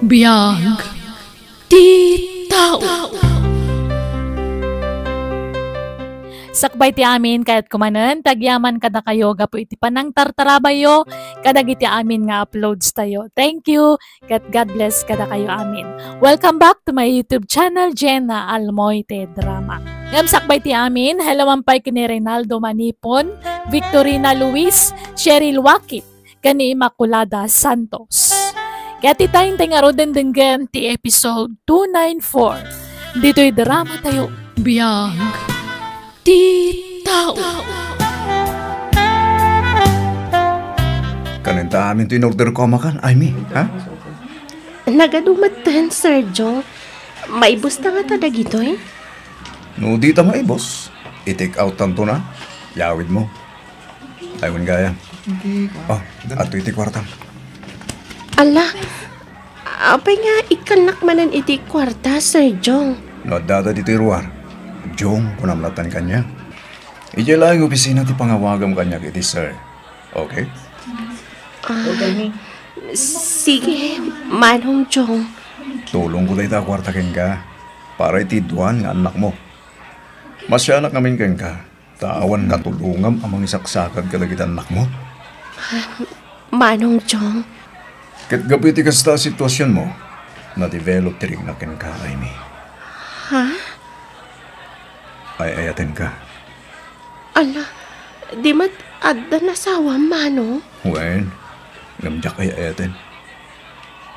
Biyag ti tao. Sakbay ti amin kahit kumanen, tagyaman kada kayo, gapo iti panang tartarabayo, kadag iti amin nga uploads tayo. Thank you, kat God bless kada kayo amin. Welcome back to my YouTube channel, Jenna Almoite Drama. Ngam sakbay ti amin, halawampay kini Reynaldo Manipon, Victorina Luis, Cheryl Wakit, kani Immaculada Santos. Kaya ti tayong tengaro dendenggan ti episode 294. Dito'y drama tayo, biyag ti tao. Kanenta amin ito in-order ko makan, Amy, ha? Nagadumatan, Sir Jong. Maibos na nga tadag ito eh. No, di ta maibos. I-take out tanto na. Yawid mo. Ayun gaya. Oh, ato iti kwartang. Ala, apay nga ikanak manan iti kwarta, Sir Jong. Nadada dito iruar. Jong, kunamlatan kanya. Ija lang yung opisina ti pangawagam kanya kiti sir. Okay? Sige, manong Jong. Tulong ko tayo ta kwarta ken ka. Para iti duwan nga anak mo. Masyanak namin ken ka. Tawan katulungam amang isaksakad kalagitan anak mo. Manong Jong. Ket gabi iti kasta sitwasyon mo, na-develop ti ring na ken ka, Amy. Ha? Ay ayaten ka. Ala, di mat adda nasawa, Manong. Wen, ngamjak ay ayaten.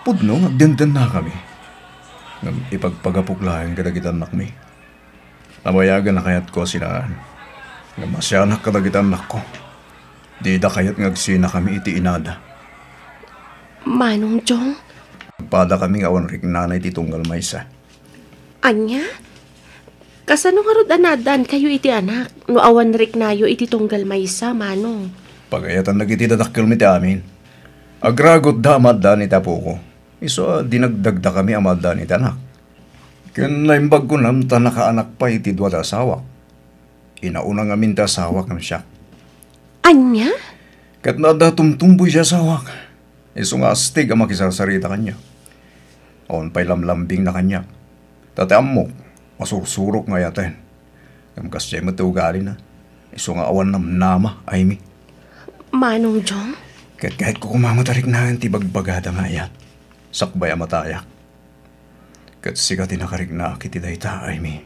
Pudno, agdandan na kami. Ngam ipagpagapuklahan kadagitan anak mi. Namayagan na kayat ko sinaan. Ngam masyanak kadagitan anak ko. Di da kayat ngagsina kami iti inada. Manong Jong. Pada kami awan rik nanay ti tunggal maysa. Anya? Kasano nga rod anadan kayo iti anak? No awan rik nayo iti tunggal maysa, Manong. Pagayatan nagiti dadakkel mi ti amin. Agragot da amadda ni tapo ko. Iso dinagdagda kami amadda ni tanak. Ken naimbag ko nam ta nakaanak pa iti dua da asawa. Inauna nga min ta asawa kam siya. Anya? Ket nada tumtumboy siya asawa. Iso nga astig ang makisasarita kanya. Awan pa'y lamlambing na kanya. Tatiam mo, masursurok nga yaten. Kamkas siya matugali na. Iso nga awan namnama, Amy. Manong Jong? Kahit ko kumamatarik na ang tibagbagada nga yan. Sakbay ang matayak. Kat siga tinakarik na kiti dayta, Amy.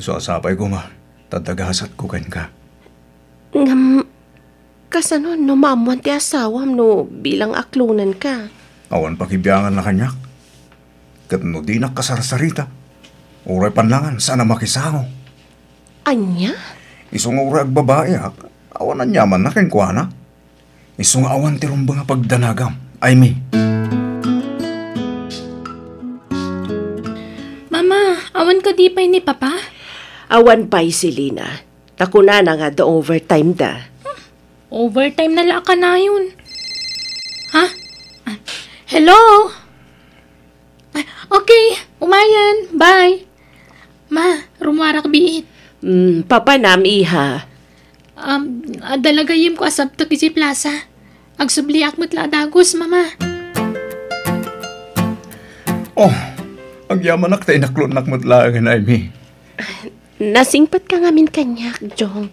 Iso asapay ko nga, tadagasat ko ken ka. Kasano no mamuan ti asawam no bilang aklunan ka? Awan pakibiyangan na kanya. Kat no di nakasarsarita. Uray panlangan, sana makisango. Anya? Isong uray agbabae, awan na nyaman na kenkwana. Isong awan ti rumbang pagdanagam. Amy. Mama, awan ka di pa'y ni Papa? Awan pa'y si Lina. Takuna na nga the overtime da. Overtime na laka na yun. Ha? Hello? Okay, umayan. Bye. Ma, rumwarak biit. Papa nam iha. Dalagayim ko asabto kisi plaza. Agsubli akmat la dagos, Mama. Oh, agyamanak tayo naklon nakmat lang, Amy. Nasingpat ka ngamin kanyak, Jong.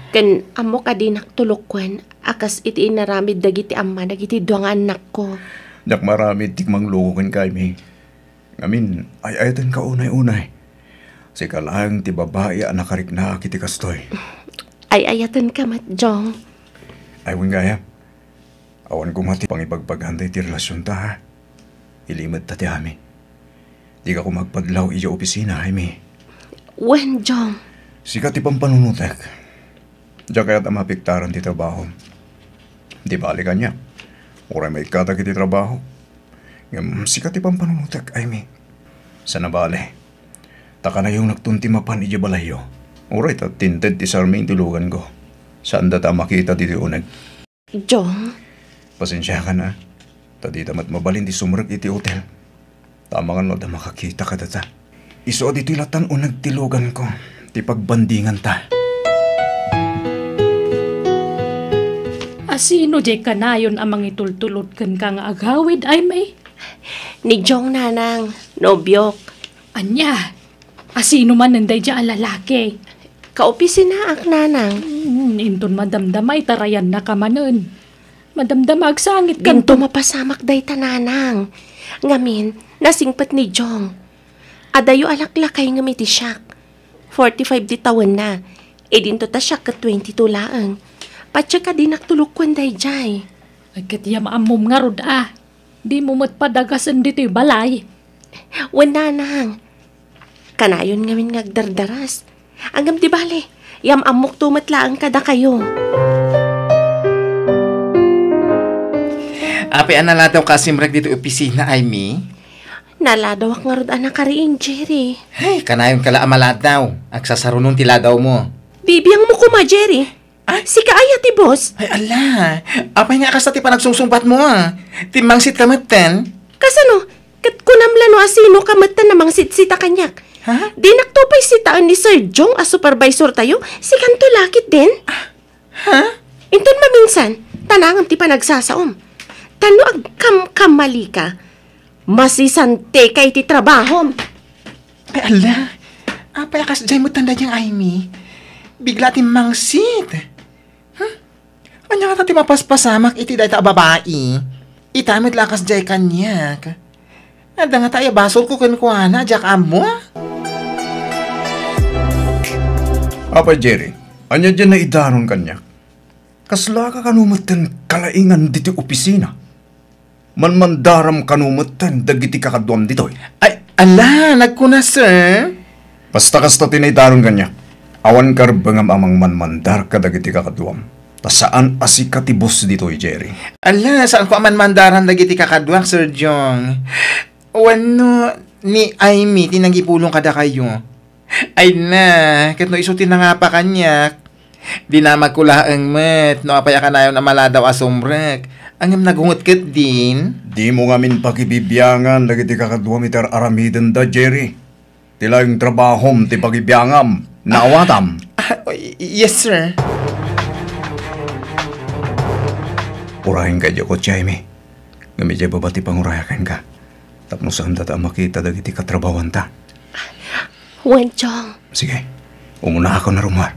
Kan amo ka din naktulokwan, akas iti inaramid dagiti amma, dagiti duwang anak ko. Yak marami tikmang lukukin ka, Amy. Ngamin, ay-ayatan ka unay-unay. Si kalang ti babae anakarik na kiti kastoy. Ay-ayatan ka mat, Jong. Aywin gaya. Awan ko mati pang ipagpaghanday ti relasyon ta, ha? Ilimad ta ti Amy. Di ka ko magpadlaw iya opisina, Amy. Wen, Jong? Sikat ipang panunutek. Diyan kaya't ang mapiktaran ti trabaho. Di bali ka niya. Uray may katag iti trabaho. Sikat ipang panunutek, Amy. Sa nabali. Taka na yung nagtuntimapan iti balayo. Uray ta tinted ti sarming tulugan ko. Saan data makita diti unag? Jong? Pasensya ka na. Tadi tamat mabalin ti sumrag iti hotel. Tama nga no da makakita ka data. Iso dito ilatan o nagtilugan ko. Ti pagbandingan ta. Asino jay kanayon amang itultulot kan ka nga agawid ay may? Ni Jong nanang, nobyok. Anya, asino man nanday dya ang lalaki? Kaopisina ak nanang. Inton madamdamay tarayan na kamanon. Madamdamag sangit Ginto kanto. mapasamak day tananang. Ngamin, nasingpat ni Jong. Adayo alaklakay nga miti siyak. 45 di taon na. E dinto ta siya ka 22 laang. Patsa ka din naktulukwan day jay. Agkat iya maamom nga rod Di mo matpadagasan dito yung balay. Wala nang. Kanayon ngamin ngagdardaras. Anggam di bale, yam amok tumatlaang kada kayo. Api anala daw kasimrag dito opisina ay mi? Naladawak nga rod anak kariin, Jerry. Ay, kanayon kala amala daw. Agsasarunon tila daw mo. Bibiyang mo kuma, Jerry. Si kaaya ti boss. Ay, ala. Apay nga kasati pa nagsusumpat mo Timangsit kamatan. Kasano, kat kunamla no asino kamatan namang sitsita kanyak. Ha? Di naktupay sitaan ni Sir Jong as supervisor tayo, si kanto lakit din. Ha? Inton maminsan, tanangam ti pa nagsasaom. Tano ag kamali ka. Masisante kay ti trabahom. Ay, ala. Apay akas dyan mo tanda diyang ay mi. Bigla timangsit. Anya nga tati mapaspasamak iti dahi ta babae. Itamit lakas jay kanyak. Ada nga tayo basol ko kankuana, jak amo. Apa Jerry, anya dyan na idanon kanyak. Kasla ka kanumatan kalaingan diti opisina. Manmandaram kanumatan dagiti kakadwam ditoy. Ay, ala, nagkuna sir. Basta tinaidanon kanyak. Awan karbangam amang manmandar ka dagiti kakadwam. Ta saan asikatibos ditoy Jerry? Ala, saan ko aman mandaran lagi ti kakadwak, Sir Jong? Wano, ni Amy, tinangipulong kada kayo. Ay na, kat no isutin na nga pa kanyak. Di na magkulaang met, no apaya ka na yun na maladaw asumrek. Angam nagungot kat din. Di mo ngamin pagibibyangan dagiti kakadwam iter aramiden da Jerry. Tila yung trabahom ti pagibyangam. Naawatam. Yes, sir. Urahin ka dyan ko, Jaime. Gamit babati pangurayakan ka. Tapno saan data makita dagiti katrabawan ta. Wen Jong. Sige, umuna ako na rumar.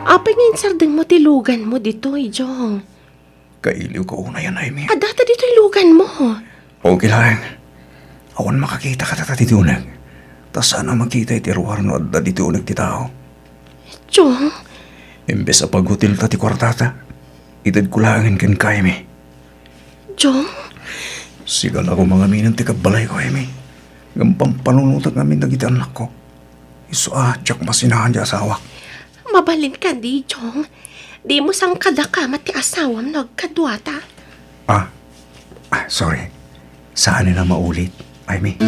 Apay ngayon sardeng mo tilugan mo dito, Jong. Kailiw ko una yan, Jaime. Data dito ilugan mo. Okay lang. Awan makakita ka tata dito unag. Ta sana makita iti ruwar no adda dito unag ti tao. Jong. Imbes sa paghutil ta ti kwartata, itad kulangin kan Jaime. Jong? Sigal ako mga minang ti kabalay ko, Jaime. Gampang panunutak namin dagiti anak ko. Iso tsak masinahan di asawa. Mabalin ka di, Jong. Di mo sang kadakamat ti asawam nagkadwata. Sorry. Saan nila maulit, Jaime?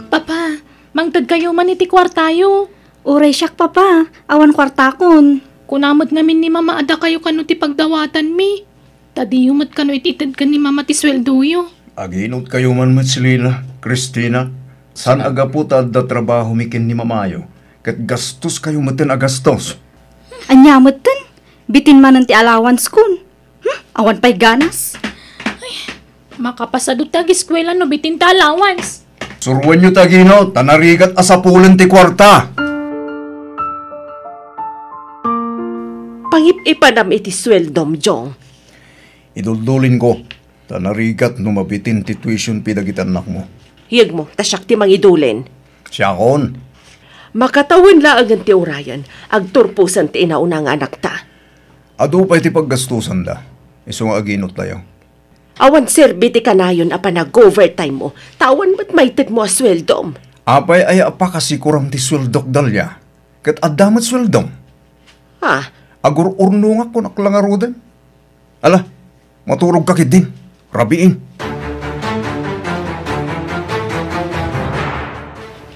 Papa, mangtad kayo man iti kwartayo. Uray siyak papa, awan kwartakon. Kunamot ngamin ni mama ada kayo kano ti pagdawatan mi. Tadi yumat kano ititid ka ni mama ti sweldoyo. Aginot kayo man Matsilina, Christina. San aga po da trabaho mikin ni mamayo. Kat gastos kayo matin agastos. Anyamot ten, bitin man ti allowance kun. Awan pa'y ganas. Makapasadot tag eskwela no bitin ta allowance. Suruan nyo tagino, tanarigat asapulan ti kwarta. Pangip-ipanam iti sweldom, Jong. Iduldulin ko, tanarigat no mabitin ti tuition pidagit anak mo. Hiyag mo, tasyak ti mangidulin. Siya kon. Makatawan laang ang ti urayan, agturpusan ti inauna nga anak ta. Ado pa iti paggastusan da. Iso nga aginot tayo. Awan serbi ti kanayon apa nag-overtime mo, tawan ba't maitig mo a sweldom? Apay ay apa kasi kurang ti sweldok dalya. Kat adamat sweldom. Agur urnungak ko naklangarudan. Ala, maturog ka din. Rabiin.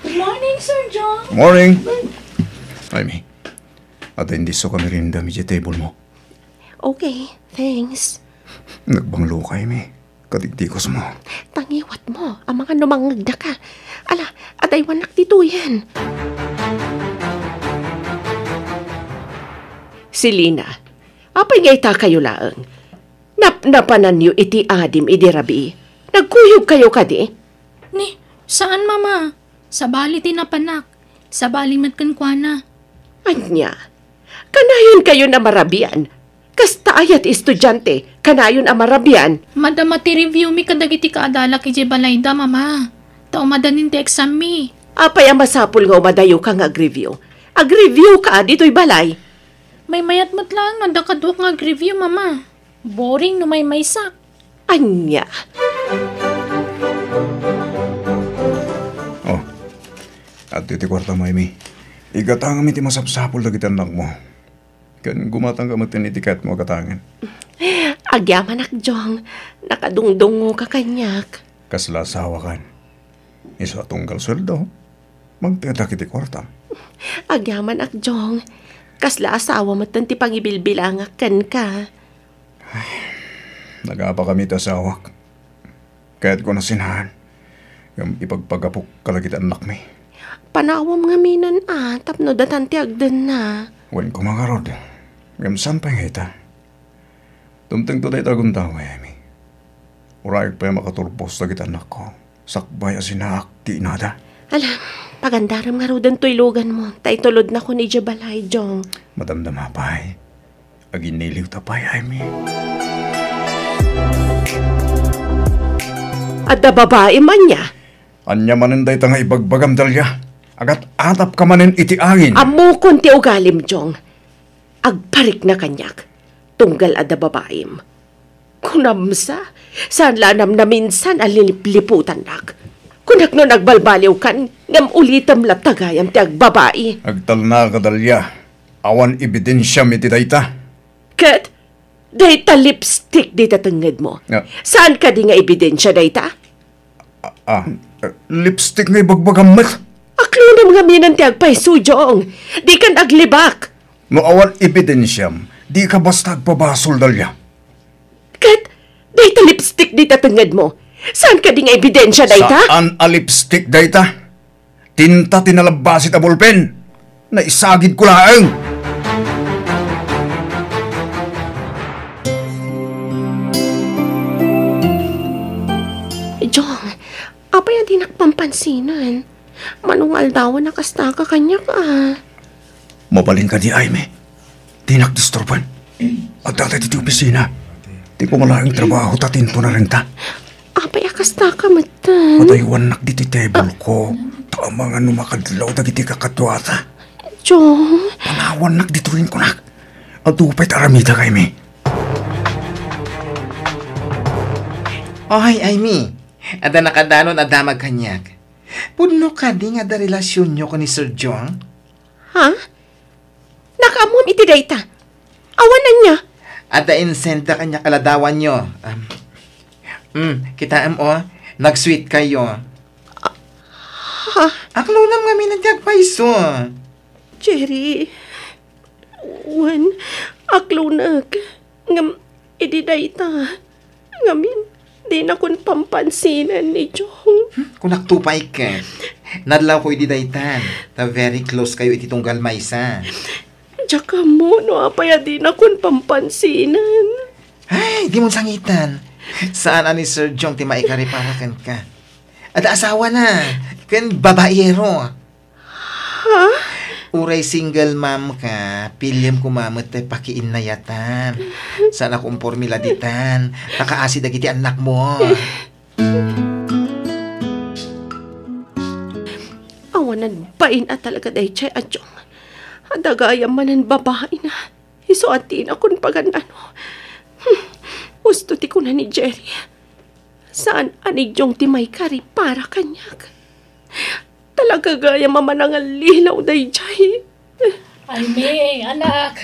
Good morning, Sir John. Morning. Jaime, at hindi so kami rin dami sa table mo. Okay, thanks. Nagbanglo ka, Jaime. Kadigdigos mo. Tangiwat mo, ang mga numangagda ka. Ala, atay wanak dito yan. Si Lina, apay nga ita kayo laang. Napanan niyo iti adim iti rabi. Nagkuyog kayo kadi. Ni, saan mama? Sa bali tinapanak. Sa bali matkankwana. Anya, kanayon kayo na marabian. Kasta ayat estudyante, kanayon ang marabian. Madama ti review mi kadagiti kaadala kay Jebalayda mama. Tao madanin ti exam mi. Apay ang masapul nga umadayo ka nga ag-review. Ag-review ka, dito'y balay. May mayat mat lang nadakadwak nga review mama. Boring no may maysak. Anya, Oh, at iti kwarta mo, Amy. Igatang kami ti masapsapol na anak mo. Kan gumatang ka magtinitikat mo katangan. agyaman akjong, nakadungdungo ka kanyak. Kasla asawa kan. Iso atunggal sweldo. Magtita kiti kwarta. Agyaman akjong, kasla asawa mo ti pangibilbilangakan ka. Nagapa kami tasawak. Kaya't ko nasinahan. Yung ipagpagapok kalagit anak mi. Panawam nga minan tapno datan ti agdan na. Wen ko mga rod. Yung sampay nga ita. Tumting to dahi tagun tao, Amy. Urayag pa yung makatulpos na kita anak ko. Sakbay asinaak ti inada. Alam, pagandaram nga rodan to ilugan mo. Tay tulod na ko ni Jabalay, Jong. Madamdama pa eh. Aginiliw tapay, Amy. At da babae man niya. Anya maninday ta nga ibagbagam dalya. Agat atap ka manin iti angin. Amo kon ti ugalim, Jong. Agparik na kanyak. Tunggal ada babaim. Kunamsa, saan lanam na minsan alilipliputan nak. Kunak no nagbalbaliw kan, ngam ulitam laptagayam ti agbabae. Agtal na ka dalya. Awan ebidensya miti dayta. Kat, dayta lipstick dita tenged mo. Yeah. Saan ka di nga ebidensya dayta? Lipstick nga ibagbagam mat. Aklo na mga minan ti agpaiso, Jong. Di kan aglibak. No awan ebidensyam, di ka basta agpabasol dalya. Kat, dayta lipstick dita tenged mo. Saan ka di nga ebidensya dayta? Saan a lipstick dayta? Tinta tinalabasit a bulpen. Naisagid ko laang. Jong, apa yan di nakpampansinan? Manungal daw nakasta ka kanya ka. Mabalin ka di Aime. Di nakdisturban. At dati dito opisina. Di ko malaking trabaho tatinto na rin ta. Apa ya kasta ka matan? Matayuan nak diti table ko. Tama nga numakadlaw dagiti kakatwata. Jong, Panawan nak dito rin ko nak. At upay taramita kay me. Ohay, Amy. Ada nakadanon adamag kanyak. Pudno ka di nga da relasyon nyo ko ni Sir Jong? ha? Nakamom iti dayta. Awanan niya. Ada insenta kanya kaladawan nyo. Kita nag-sweet kayo. Ha? Aklo nam nga minadyak paiso. Jerry, wan, aklunag, ngam, iti dayta. Ngamin, di na kun pampansinan ni Jong. Kung naktupay ka, nadlaw ko iti daytan. Ta very close kayo iti tunggal maysa. Tsaka mo, no, apaya di na kun pampansinan. Ay, di mo sangitan. Saan ani Sir Jong ti maikariparakan ka? Ada asawa na. Kan babaero. Ha? Uray single mom ka, pilyam kumamot tayo pakiinayatan. Sana kung formula ditan, nakaasi dagiti anak mo. Awanan bain at talaga day chay adyong. Adagayam manan babae na. Isuatin akong pagan ano. Gusto ti ko na ni Jerry. Saan anigyong ti may kari para kanyak. Talaga gaya mamanangal lilaw day chay. Ay me, anak.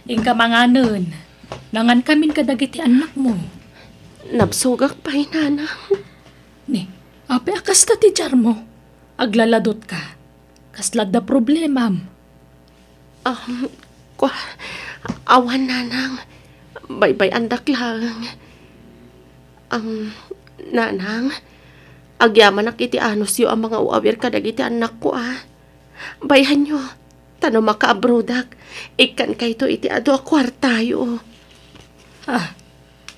Ingka mga nun. Nangan kamin kadagiti anak mo. Nabsugak pa hinanang. Ni, ape akas ta ti jar mo. Aglaladot ka. Kaslad da problemam. Kwa, awan nanang. Baybay andak lang. Nanang, agyaman na kiti anos yu ang mga uawir kadagiti anak ko Bayhan nyo, Tano makaabrodak, ikan kay to iti ado a kwartayo.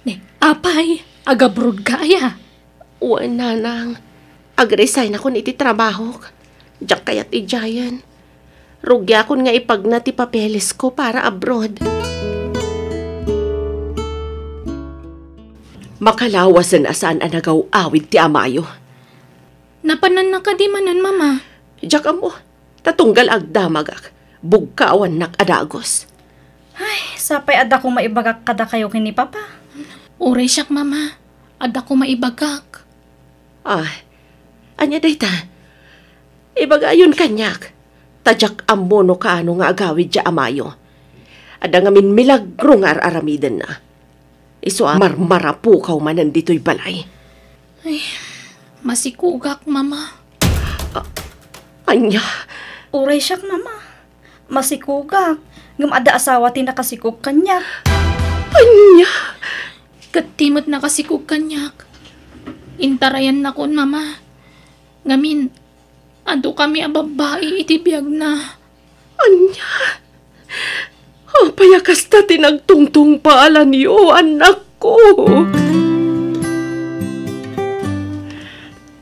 Ni, apay, agabrod ka aya. Uwan nanang, agresign ako iti trabaho. Diyak kayat ijayan. Rugi akon nga ipagna ti papeles ko para abroad. Makalawasan asan anagaw awid ti amayo. Napanan na ka di manan, mama. Diyak amo, tatunggal agdamagak. Bugkawan nak adagos. Ay, sapay ada kong maibagak kada kayo kini papa. Uray siyak, mama. Ada ko maibagak. Anya dayta. Ibagayon kanyak. Tadyak ammono kaano nga agawid ja amayo. Ada ngamin milagro nga aramidan na. Iso marmarapukaw manan dito'y balay. Masikugak, mama. Anya, Uray siyak mama. Masikugak. Ngam ada asawa ti nakasikog kanyak. anya. Katimot na kasikog kanyak. Intarayan na kon, mama. Ngamin, ando kami ang babae itibiyag na. Anya. Payakas na tinagtungtung paalan niyo, anak ko.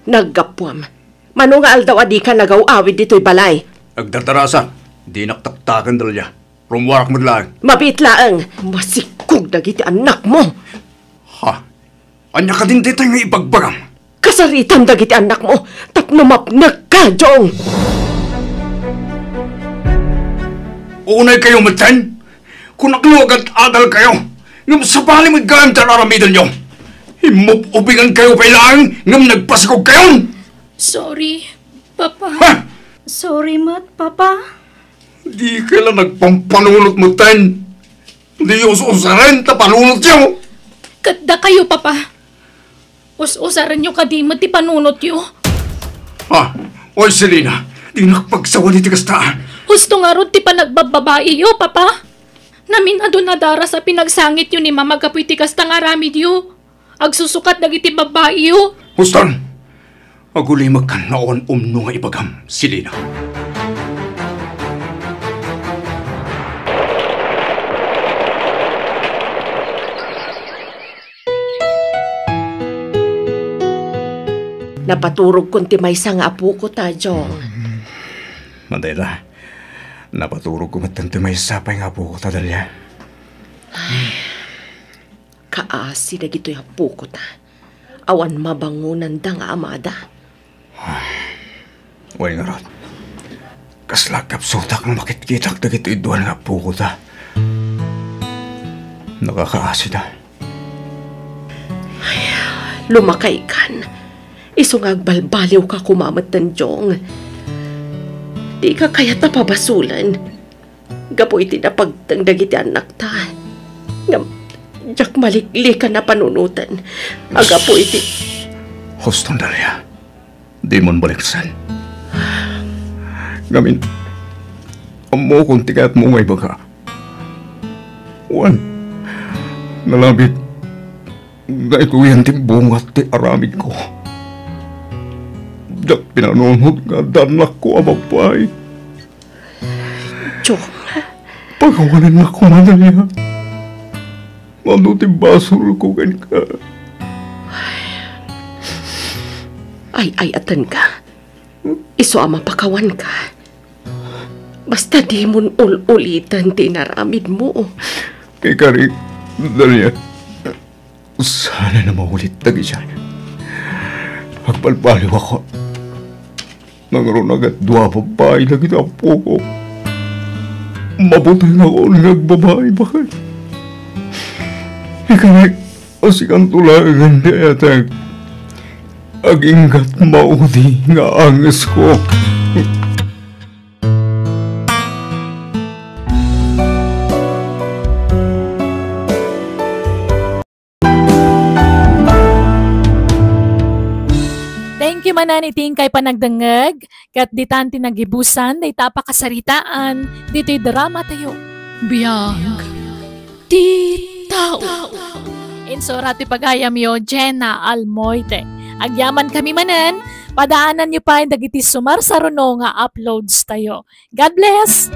Naggapwam. Mano nga aldaw adi ka nagaw-awid dito'y balay. Agdartarasan, di naktaktakan dalya. Rumwarak mo lang. Mabit laang. Masikog dagiti anak mo. Ha? Anya ka din dito nga ibagbagam. Kasaritan dagiti anak mo. Tapno mapnag ka, Jong. Unay kayo matan? Kung nakluwag at adal kayo, ngam sabali mo gawin tararamidan nyo. Himupubingan kayo pailaan, ngam nagpasikog kayo. Sorry, papa. Ha? Sorry mat, papa. Di kailan nagpampanunot mo tan. Di us-usaran ta panunot nyo. Kadda kayo, papa. Us-usaran nyo kadimot ti panunot yo. Ha? Oy, Selena, di nakpagsawa ni tigastaan. Husto nga ron ti panagbababae yo, papa. Namin adun nadara sa pinagsangit yo ni mama kapoy ti kasta nga ramid yo. Agsusukat dagiti babae yo. Huston, agulay magkanaon umno nga ibagam, Selena. Napaturog kon ti maysa nga apu ko ta, Jong. Mandela, napaturog ko matang may sapay nga po ko tadalya. Kaasi na gito'y apu ko ta. Awan mabangunan da nga amada. Way nga rod. Kaslagap sutak ng makitkitak na gito'y duwan nga po ko ta. Nakakaasi na. Lumakay kan. Isungag balbaliw ka kumamatan, Jong. Di ka kaya tapabasulan. Gapo iti napagtang dagiti anak ta. Diyak malikli ka na panunutan. Agapo iti... Huston dalya. Di mon baliksan. Gamin. Amo kung tikat mo ngay baga. Wan. Nalabit. Gaikuyan ti bungat ti aramid ko. Dak pinanunod nga danak ko abapay. Jong. Pagawanan na ko madalya. Manuti basol ko ka. Ay, atan ka. Iso ama pakawan ka. Basta di mon ulitan tinaramid mo. Ikari, dalya. Sana na maulit lagi siya. Pagpalpaliw ako. Nangaroon agad dua babae na kita po ko. Mabuti na ako nagbabae bakit. Ikari, asikan tulagan na yata. Aginggat maudi nga angas ko. Thank you mananiting kay panagdangag, kat ditan tinagibusan, day tapakasaritaan, dito'y drama tayo. Biyag. Ti tao. Insorati pagayam yo, Jenna Almoite. Agyaman kami manan, Padaanan nyo pa yung dagiti sumar sa runo nga uploads tayo. God bless!